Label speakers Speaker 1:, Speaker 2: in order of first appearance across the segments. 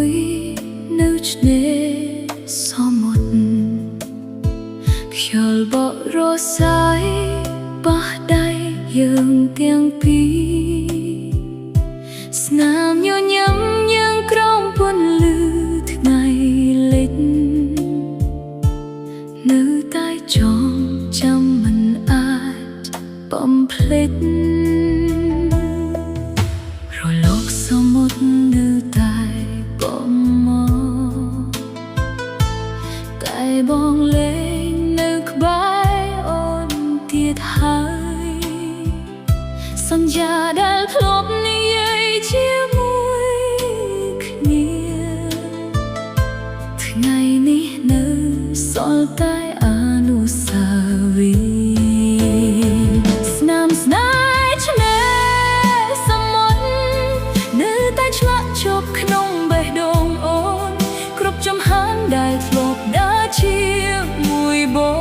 Speaker 1: មួយនៅឆ្នេរសមុទ្រខ្យល់បក់រសាយប៉ះដៃយើងទាំងពីរស្នាមញញឹមយើងក្រោមពន្លឺថ្ងៃលិចនៅតែចងចាំមិនអាចបំភ្លេចរលកសមុទ្រនៅតែបំមកតែបងលេងនៅក្បែរអូនទៀតហើយសន្យាដែលធ្លាប់និយាយជាមួយគ្នាថ្ងៃនេះនៅសល់តែអនុស្សាវរីយ៍ស្នាមស្នេហ៍ឆ្នេរសមុទ្រនៅតែឆ្លាក់ជប់ក្នុងបេះដូងអូនគ្រប់ចំហានដែលធ្លាប់ដើរជាមួយបង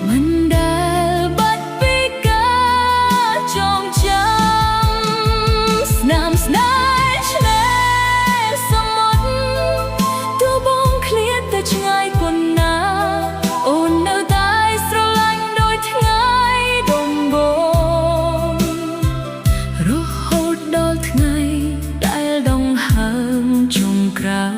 Speaker 1: មិនដែលបាត់ពីការចងចាំស្នាមស្នេហ៍ឆ្នេរសមុទ្រទោះបងឃ្លាតតែឆ្ងាយប៉ុណ្ណាអូននៅតែស្រឡាញ់ដូចថ្ងៃដំបូងរហូតដល់ថ្ងៃដែលដង្ហើមចុងក្រោយ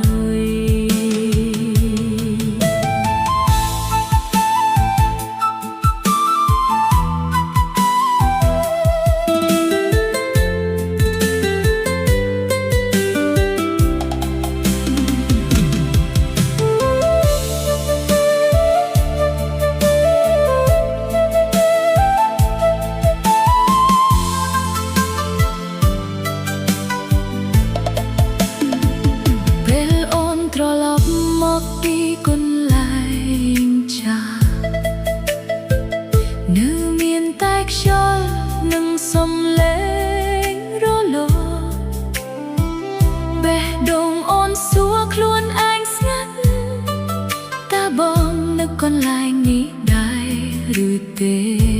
Speaker 1: ត្រឡប់មកពីកន្លែងចាស់នៅមានតែខ្យល់និងសំឡេងរលកបេះដូងអូនសួរខ្លួនឯងស្ងាត់តើបងនៅកន្លែងនេះដែរឬទេ